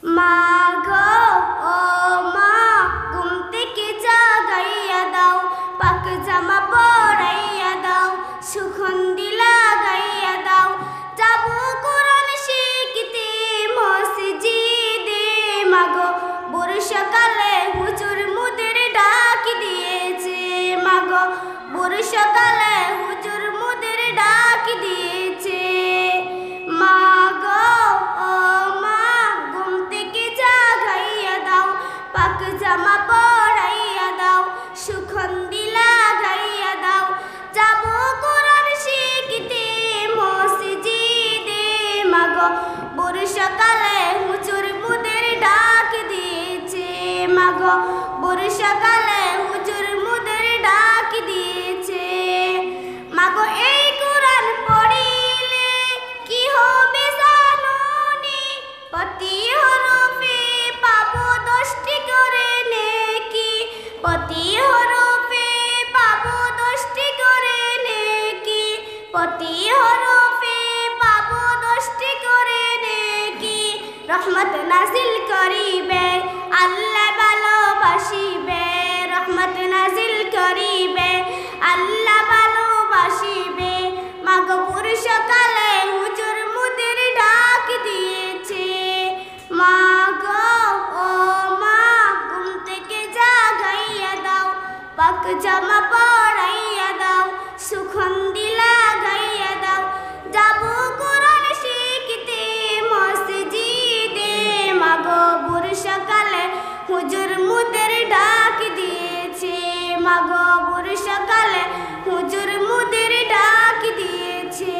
মা গো ও মা ঘুম থেকে জাগাইয়া দাও, পাক জামা পরাইয়া দাও, সুগন্ধি লাগাইয়া দাও, যাবো কোরআন শিখতে মসজিদে। মা গো বর্ষাকালে হুজুর মুদের ডাক দিয়েছে, মা গো বর্ষাকালে হুজুর মুদের ডাক দিয়েছে। মা গো ও মা ঘুম থেকে জাগাইয়া দাও, পাক জামা পরাইয়া দাও, সুগন্ধি লাগাইয়া দাও, যাবো কোরআন শিখতে মসজিদে। মা গো বর্ষাকালে হুজুর মুদের ডাক দিয়েছে, মা গো বর্ষাকালে হুজুর মুদের ডাক দিয়েছে। মা গো এই কোরআন পড়িলে কি হবে জানোনি, প্রতি হরফে পাবো 10টি করে নেকি, প্রতি হরফে পাবো 10টি করে নেকি, প্রতি হরফে পাবো 10টি করে নেকি। রহমত নাজিল করিবে আল্লাহ ভালোবাসিবে, রহমত নাজিল করিবে আল্লাহ ভালোবাসিবে। মা গো বর্ষাকালে হুজুর মুদের ডাক দিয়েছে। মা গো ও মা ঘুম থেকে জাগাইয়া দাও, পাক জামা পরাইয়া দাও, সুগন্ধি লাগাইয়া দাও, যাবো কোরআন শিখতে মসজিদে। মা গো বর্ষাকালে হুজুর মুদের ডাক দিয়েছে, মা গো বর্ষাকালে হুজুর মুদের ডাক দিয়েছে।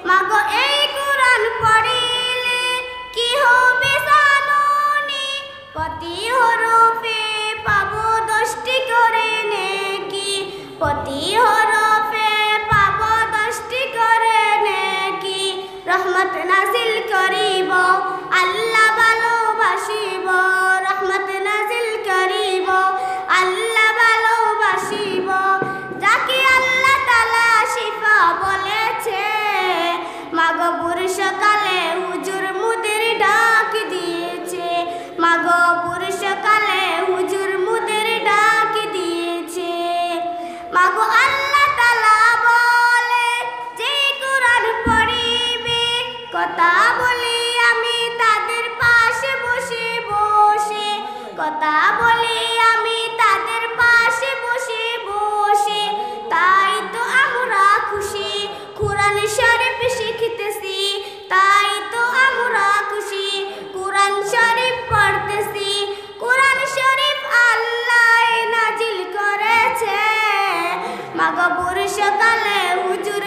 মা গো এই কোরআন পড়িলে কি হবে জানোনি, প্রতি হরফে পাবো 10টি করে নেকি, প্রতি হরফে পাবো 10টি করে নেকি। রহমত নাজিল করিব আল্লাহ ভালোবাসিব, রহমত নাজিল করিব আল্লাহ ভালোবাসিব, যাকে আল্লাহ তাআলা শিফা বলেছে। মা গো বর্ষাকালে হুজুর মুদের ডাক দিয়েছে, মা গো বর্ষাকালে হুজুর মুদের ডাক দিয়েছে। মা গো আল্লাহ তাআলা বলে যে কোরআন পড়িবে, কথা বলি আমি তাদের পাশে বসে বসে, কথা বলি আমি তাদের পাশে বসে বসে। তাই তো আমরা খুশি কোরআন শরীফ শিখতেছি, তাই তো আমরা খুশি কোরআন শরীফ পড়তেছি। কোরআন শরীফ আল্লাহ নাজিল করেছে, মা গো বর্ষাকালে হুজুর